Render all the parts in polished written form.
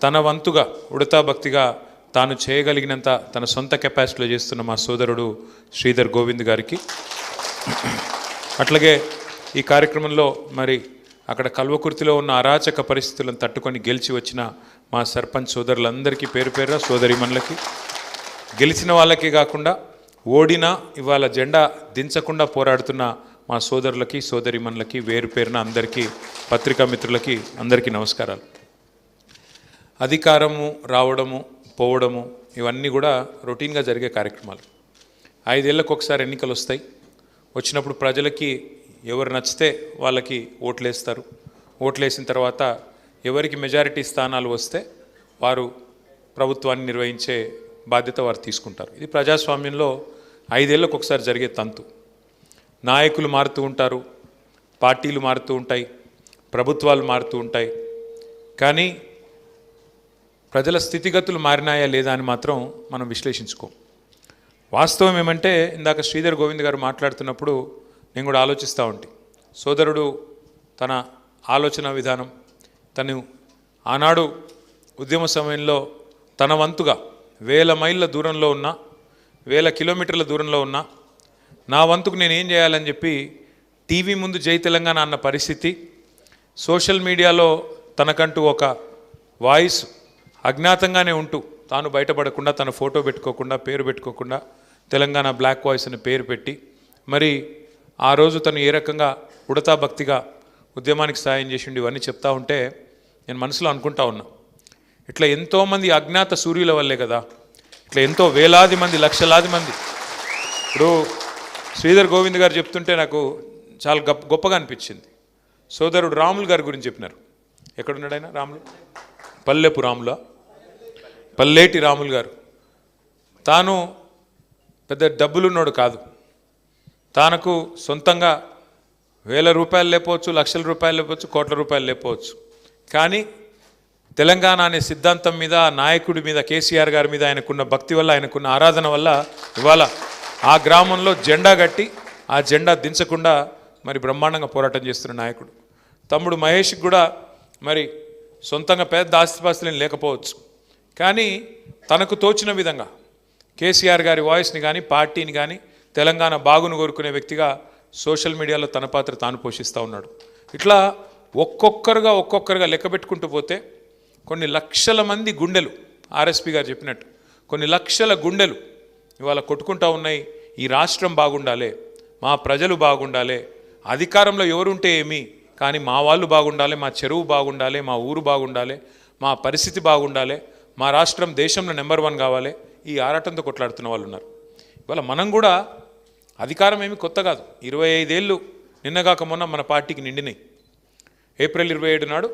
తన వంతుగా ఉడతా భక్తిగా తాను చేయగలిగినంత తన సొంత కెపాసిటీలో చేస్తున్న మా సోదరుడు శ్రీధర్ గోవింద్ గారికి, అట్లాగే ఈ కార్యక్రమంలో మరి అక్కడ కల్వకుర్తిలో ఉన్న అరాచక పరిస్థితులను తట్టుకొని గెలిచి వచ్చిన మా సర్పంచ్ సోదరులందరికీ పేరు పేరున సోదరిమణులకి, గెలిచిన వాళ్ళకే కాకుండా ఓడినా ఇవాళ జెండా దించకుండా పోరాడుతున్న మా సోదరులకి సోదరిమణులకి వేరు పేరున అందరికీ, పత్రికా మిత్రులకి అందరికీ నమస్కారాలు. అధికారము రావడము పోవడము ఇవన్నీ కూడా రొటీన్గా జరిగే కార్యక్రమాలు. 5 ఏళ్ళకు ఒకసారి ఎన్నికలు వస్తాయి. వచ్చినప్పుడు ప్రజలకి ఎవరు నచ్చితే వాళ్ళకి ఓట్లేస్తారు. ఓట్లేసిన తర్వాత ఎవరికి మెజారిటీ స్థానాలు వస్తే వారు ప్రభుత్వాన్ని నిర్వహించే బాధ్యత వారు తీసుకుంటారు. ఇది ప్రజాస్వామ్యంలో 5 ఏళ్ళకు ఒకసారి జరిగే తంతు. నాయకులు మారుతూ ఉంటారు, పార్టీలు మారుతూ ఉంటాయి, ప్రభుత్వాలు మారుతూ ఉంటాయి. కానీ ప్రజల స్థితిగతులు మారినాయా లేదా అని మాత్రం మనం విశ్లేషించుకోం. వాస్తవం ఏమంటే ఇందాక శ్రీధర్ గోవింద్ గారు మాట్లాడుతున్నప్పుడు నేను కూడా ఆలోచిస్తూ ఉంటే, సోదరుడు తన ఆలోచన విధానం, తను ఆనాడు ఉద్యమ సమయంలో తన వంతుగా 1000 మైళ్ళ దూరంలో ఉన్న 1000 కిలోమీటర్ల దూరంలో ఉన్న నా వంతుకు నేను ఏం చేయాలని చెప్పి టీవీ ముందు జై తెలంగాణ అన్న పరిస్థితి, సోషల్ మీడియాలో తనకంటూ ఒక వాయిస్ అజ్ఞాతంగానే ఉంటూ తాను బయటపడకుండా తన ఫోటో పెట్టుకోకుండా పేరు పెట్టుకోకుండా తెలంగాణ బ్లాక్ వాయిస్ అని పేరు పెట్టి మరి ఆ రోజు తను ఏ రకంగా ఉడతా భక్తిగా ఉద్యమానికి సాయం చేసిండు ఇవన్నీ చెప్తా ఉంటే నేను మనసులో అనుకుంటా ఉన్నా, ఇట్లా ఎంతోమంది అజ్ఞాత సూర్యుల వల్లే కదా ఇట్లా ఎంతో వేలాది మంది లక్షలాది మంది. ఇప్పుడు శ్రీధర్ గోవింద్ గారు చెప్తుంటే నాకు చాలా గొప్పగా అనిపించింది. సోదరుడు రాములు గారి గురించి చెప్పినారు. ఎక్కడున్నాడు ఆయన? రాములు, పల్లెపు రాముల, పల్లేటి రాములు గారు. తాను పెద్ద డబ్బులున్నాడు కాదు, తనకు సొంతంగా 1000 రూపాయలు లేకపోవచ్చు, లక్షల రూపాయలు లేకపోవచ్చు, కోట్ల రూపాయలు లేకపోవచ్చు. కానీ తెలంగాణ అనే సిద్ధాంతం మీద, నాయకుడి మీద, కేసీఆర్ గారి మీద ఆయనకున్న భక్తి వల్ల, ఆయనకున్న ఆరాధన వల్ల ఇవాళ ఆ గ్రామంలో జెండా కట్టి ఆ జెండా దించకుండా మరి బ్రహ్మాండంగా పోరాటం చేస్తున్న నాయకుడు. తమ్ముడు మహేష్కి కూడా మరి సొంతంగా పెద్ద ఆస్తిపాస్తులేం లేకపోవచ్చు, కానీ తనకు తోచిన విధంగా కేసీఆర్ గారి వాయిస్ని కానీ పార్టీని కానీ తెలంగాణ బాగును కోరుకునే వ్యక్తిగా సోషల్ మీడియాలో తన పాత్ర తాను పోషిస్తూ ఉన్నాడు. ఇట్లా ఒక్కొక్కరుగా లెక్క పెట్టుకుంటూ పోతే కొన్ని లక్షల మంది గుండెలు, ఆర్ఎస్పీ గారు చెప్పినట్టు కొన్ని లక్షల గుండెలు ఇవాళ కొట్టుకుంటూ ఉన్నాయి. ఈ రాష్ట్రం బాగుండాలి, మా ప్రజలు బాగుండాలి, అధికారంలో ఎవరుంటే ఏమి కానీ మా వాళ్ళు బాగుండాలి, మా చెరువు బాగుండాలి, మా ఊరు బాగుండాలి, మా పరిస్థితి బాగుండాలి, మా రాష్ట్రం దేశంలో నెంబర్ 1 కావాలి, ఈ ఆరాటంతో కొట్లాడుతున్న వాళ్ళు ఉన్నారు. ఇవాళ మనం కూడా అధికారం ఏమి కొత్త కాదు. 25 ఏళ్ళు నిన్నగాక మొన్న మన పార్టీకి నిండినాయి. ఏప్రిల్ 27 నాడు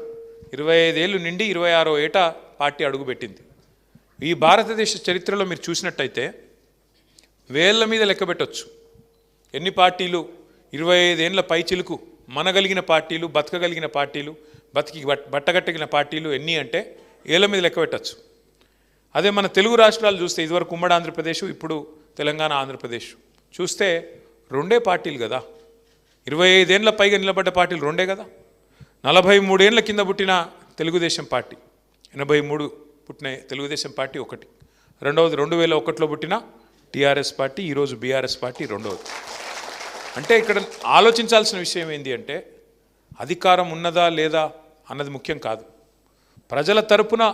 25 ఏళ్ళు నిండి 26వ ఏట పార్టీ అడుగుపెట్టింది. ఈ భారతదేశ చరిత్రలో మీరు చూసినట్టయితే వేళ్ల మీద లెక్క పెట్టవచ్చు ఎన్ని పార్టీలు 25 ఏళ్ళ పైచిలుకు మనగలిగిన పార్టీలు, బతకగలిగిన పార్టీలు, బతికి బట్టగట్టగిన పార్టీలు ఎన్ని అంటే ఏళ్ళ మీద లెక్క పెట్టచ్చు. అదే మన తెలుగు రాష్ట్రాలు చూస్తే ఇదివరకు ఉమ్మడి ఆంధ్రప్రదేశ్, ఇప్పుడు తెలంగాణ ఆంధ్రప్రదేశ్ చూస్తే 2 పార్టీలు కదా. 25 ఏళ్ళ పైగా నిలబడ్డ పార్టీలు 2 కదా. 43 ఏళ్ళ కింద పుట్టిన తెలుగుదేశం పార్టీ, 83 పుట్టిన తెలుగుదేశం పార్టీ ఒకటి, రెండవది 2001లో పుట్టిన టీఆర్ఎస్ పార్టీ, ఈరోజు బీఆర్ఎస్ పార్టీ రెండవది. అంటే ఇక్కడ ఆలోచించాల్సిన విషయం ఏంటి అంటే అధికారం ఉన్నదా లేదా అన్నది ముఖ్యం కాదు. ప్రజల తరపున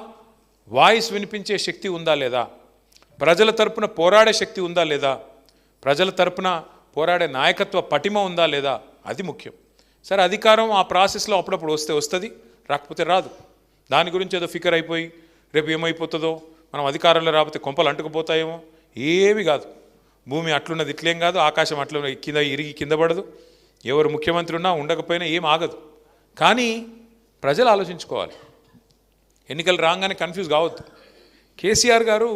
వాయిస్ వినిపించే శక్తి ఉందా లేదా, ప్రజల తరపున పోరాడే శక్తి ఉందా లేదా, ప్రజల తరపున పోరాడే నాయకత్వ పటిమ ఉందా లేదా, అది ముఖ్యం. సరే, అధికారం ఆ ప్రాసెస్లో అప్పుడప్పుడు వస్తుంది, రాకపోతే రాదు. దాని గురించి ఏదో ఫికర్ అయిపోయి రేపు ఏమైపోతుందో, మనం అధికారంలో రాకపోతే కొంపలు అంటుకుపోతాయేమో, ఏమి కాదు. భూమి అట్లున్నది ఇట్లేం కాదు, ఆకాశం అట్లా కింద ఇరిగి కింద పడదు, ఎవరు ముఖ్యమంత్రి ఉన్నా ఉండకపోయినా ఏం ఆగదు. కానీ ప్రజలు ఆలోచించుకోవాలి, ఎన్నికలు రాగానే కన్ఫ్యూజ్ కావద్దు. కేసీఆర్ గారు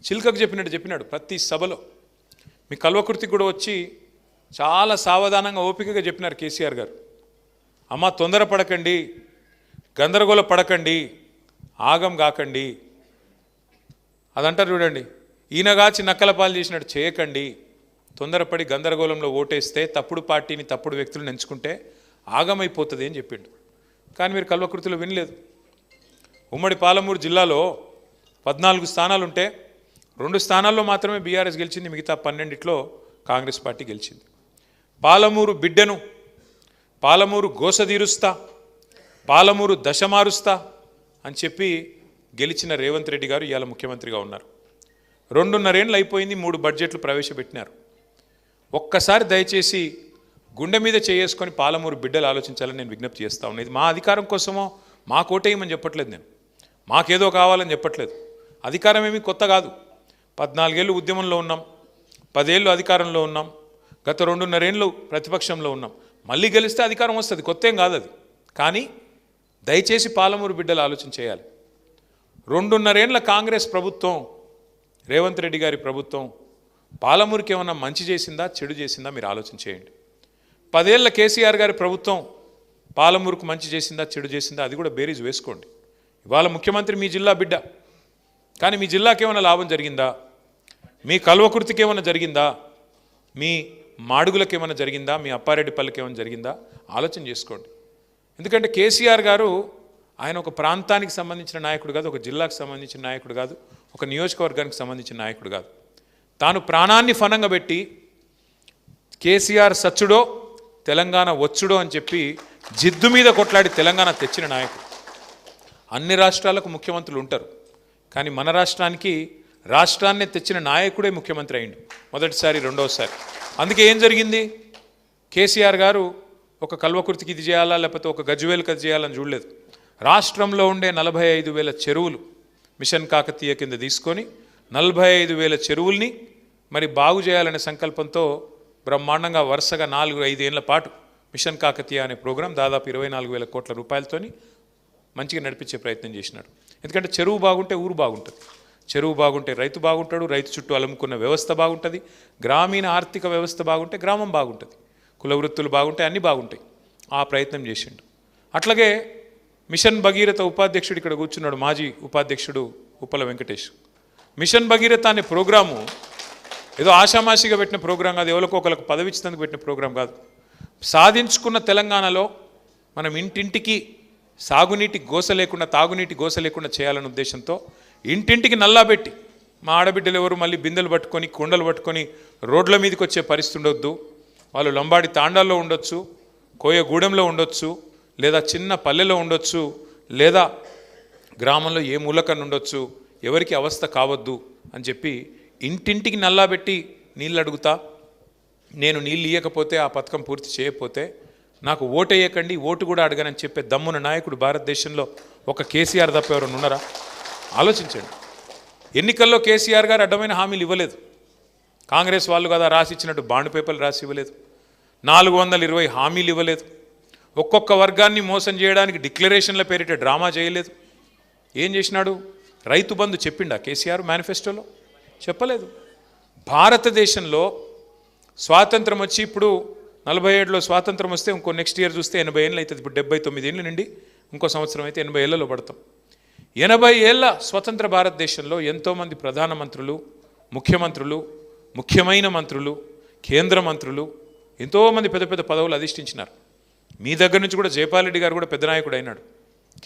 చిల్కకు చెప్పినాడు ప్రతి సభలో. మీ కల్వకుర్తికి కూడా వచ్చి చాలా సావధానంగా ఓపికగా చెప్పినారు కేసీఆర్ గారు. అమ్మ తొందరపడకండి, గందరగోళ పడకండి, ఆగం కాకండి. అదంటారు చూడండి, ఈయనగాచి నక్కల పాలు చేసినట్టు చేయకండి. తొందరపడి గందరగోళంలో ఓటేస్తే తప్పుడు పార్టీని తప్పుడు వ్యక్తులను ఎంచుకుంటే ఆగమైపోతుంది అని చెప్పిండు. కానీ మీరు కల్వకుర్తిలో వినలేదు. ఉమ్మడి పాలమూరు జిల్లాలో 14 స్థానాలుంటే 2 స్థానాల్లో మాత్రమే బీఆర్ఎస్ గెలిచింది, మిగతా 12లో కాంగ్రెస్ పార్టీ గెలిచింది. పాలమూరు బిడ్డను, పాలమూరు గోసదీరుస్తా, పాలమూరు దశ మారుస్తా అని చెప్పి గెలిచిన రేవంత్ రెడ్డి గారు ఇవాళ ముఖ్యమంత్రిగా ఉన్నారు. 2.5 ఏళ్ళు అయిపోయింది, 3 బడ్జెట్లు ప్రవేశపెట్టినారు. ఒక్కసారి దయచేసి గుండె మీద చేసుకొని పాలమూరు బిడ్డలు ఆలోచించాలని నేను విజ్ఞప్తి చేస్తా ఉన్నాను. ఇది మా అధికారం కోసమో మా కోటేయమని చెప్పట్లేదు, నేను మాకేదో కావాలని చెప్పట్లేదు. అధికారం ఏమీ కొత్త కాదు. 14 ఏళ్ళు ఉద్యమంలో ఉన్నాం, 10 ఏళ్ళు అధికారంలో ఉన్నాం, గత 2.5 ఏళ్ళు ప్రతిపక్షంలో ఉన్నాం. మళ్ళీ గెలిస్తే అధికారం వస్తుంది, కొత్త ఏం కాదు అది. కానీ దయచేసి పాలమూరు బిడ్డలు ఆలోచన చేయాలి. 2.5 ఏళ్ళ కాంగ్రెస్ ప్రభుత్వం, రేవంత్ రెడ్డి గారి ప్రభుత్వం పాలమూరుకి ఏమన్నా మంచి చేసిందా చెడు చేసిందా మీరు ఆలోచన చేయండి. 10 ఏళ్ళ కేసీఆర్ గారి ప్రభుత్వం పాలమూరుకు మంచి చేసిందా చెడు చేసిందా అది కూడా బేరీజ్ వేసుకోండి. ఇవాళ ముఖ్యమంత్రి మీ జిల్లా బిడ్డ, కానీ మీ జిల్లాకి ఏమైనా లాభం జరిగిందా? మీ కల్వకుర్తికి ఏమైనా జరిగిందా? మీ మాడుగులకు ఏమైనా జరిగిందా? మీ అప్పారెడ్డిపల్లికి ఏమైనా జరిగిందా? ఆలోచన చేసుకోండి. ఎందుకంటే కేసీఆర్ గారు ఆయన ఒక ప్రాంతానికి సంబంధించిన నాయకుడు కాదు, ఒక జిల్లాకు సంబంధించిన నాయకుడు కాదు, ఒక నియోజకవర్గానికి సంబంధించిన నాయకుడు కాదు. తాను ప్రాణాన్ని ఫనంగా పెట్టి కేసీఆర్ సచ్చుడో తెలంగాణ వచ్చుడో అని చెప్పి జిద్దు మీద కొట్లాడి తెలంగాణ తెచ్చిన నాయకుడు. అన్ని రాష్ట్రాలకు ముఖ్యమంత్రులు ఉంటారు, కానీ మన రాష్ట్రానికి రాష్ట్రాన్ని తెచ్చిన నాయకుడే ముఖ్యమంత్రి అయిండు, మొదటిసారి రెండోసారి. అందుకే ఏం జరిగింది? కేసీఆర్ గారు ఒక కల్వకుర్తికి ఇది చేయాలా లేకపోతే ఒక గజ్వేల్కి అది చేయాలని చూడలేదు. రాష్ట్రంలో ఉండే 45,000 చెరువులు మిషన్ కాకతీయ కింద తీసుకొని 45,000 చెరువుల్ని మరి బాగు చేయాలనే సంకల్పంతో బ్రహ్మాండంగా వరుసగా 4-5 ఏళ్ల పాటు మిషన్ కాకతీయ అనే ప్రోగ్రాం దాదాపు 24,000 కోట్ల రూపాయలతోని మంచిగా నడిపించే ప్రయత్నం చేసినాడు. ఎందుకంటే చెరువు బాగుంటే ఊరు బాగుంటుంది, చెరువు బాగుంటే రైతు బాగుంటాడు, రైతు చుట్టూ అలుముకున్న వ్యవస్థ బాగుంటుంది, గ్రామీణ ఆర్థిక వ్యవస్థ బాగుంటే గ్రామం బాగుంటుంది, కుల వృత్తులు బాగుంటే అన్నీ బాగుంటాయి. ఆ ప్రయత్నం చేసిండు. అట్లాగే మిషన్ భగీరథ ఉపాధ్యక్షుడు ఇక్కడ కూర్చున్నాడు, మాజీ ఉపాధ్యక్షుడు ఉప్పల వెంకటేష్. మిషన్ భగీరథ అనే ప్రోగ్రాము ఏదో ఆషామాషిగా పెట్టిన ప్రోగ్రాం కాదు, ఎవరికో ఒకరికి పదవి ఇచ్చినందుకు పెట్టిన ప్రోగ్రాం కాదు. సాధించుకున్న తెలంగాణలో మనం ఇంటింటికి సాగునీటి గోస లేకుండా, తాగునీటి గోస లేకుండా చేయాలనే ఉద్దేశంతో ఇంటింటికి నల్లా పెట్టి మా ఆడబిడ్డలు ఎవరు మళ్ళీ బిందెలు పట్టుకొని కుండలు పట్టుకొని రోడ్ల మీదకి వచ్చే పరిస్థితి ఉండొద్దు. వాళ్ళు లంబాడి తాండాల్లో ఉండొచ్చు, కోయగూడెంలో ఉండొచ్చు, లేదా చిన్న పల్లెలో ఉండొచ్చు, లేదా గ్రామంలో ఏ మూలకన్నా ఉండొచ్చు, ఎవరికి అవస్థ కావద్దు అని చెప్పి ఇంటింటికి నల్లా పెట్టి నీళ్ళు అడుగుతా, నేను నీళ్ళు ఇవ్వకపోతే ఆ పథకం పూర్తి చేయకపోతే నాకు ఓటు వేయకండి, ఓటు కూడా అడగనని చెప్పే దమ్మున నాయకుడు భారతదేశంలో ఒక కేసీఆర్ తప్ప ఎవరైనా ఉన్నారా? ఆలోచించండి. ఎన్నికల్లో కేసీఆర్ గారు అడ్డమైన హామీలు ఇవ్వలేదు. కాంగ్రెస్ వాళ్ళు కదా రాసిచ్చినట్టు బాండ్ పేపర్లు రాసి ఇవ్వలేదు. 420 హామీలు ఇవ్వలేదు. ఒక్కొక్క వర్గాన్ని మోసం చేయడానికి డిక్లరేషన్ల పేరిట డ్రామా చేయలేదు. ఏం చేసినాడు? రైతు బంధు చెప్పిండా కేసీఆర్ మేనిఫెస్టోలో? చెప్పలేదు. భారతదేశంలో స్వాతంత్రం వచ్చి ఇప్పుడు 47లో స్వాతంత్రం వస్తే ఇంకో నెక్స్ట్ ఇయర్ చూస్తే 80 ఏళ్ళు అవుతుంది. ఇప్పుడు 79 ఏళ్ళు నుండి ఇంకో సంవత్సరం అయితే 80 ఏళ్లలో పడతాం. 80 ఏళ్ళ స్వతంత్ర భారతదేశంలో ఎంతోమంది ప్రధానమంత్రులు, ముఖ్యమంత్రులు, ముఖ్యమైన మంత్రులు, కేంద్ర మంత్రులు, ఎంతోమంది పెద్ద పెద్ద పదవులు అధిష్ఠించినారు. మీ దగ్గర నుంచి కూడా జయపాల్ రెడ్డి గారు కూడా పెద్ద నాయకుడు అయినాడు,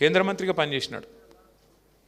కేంద్ర మంత్రిగా పనిచేసినాడు.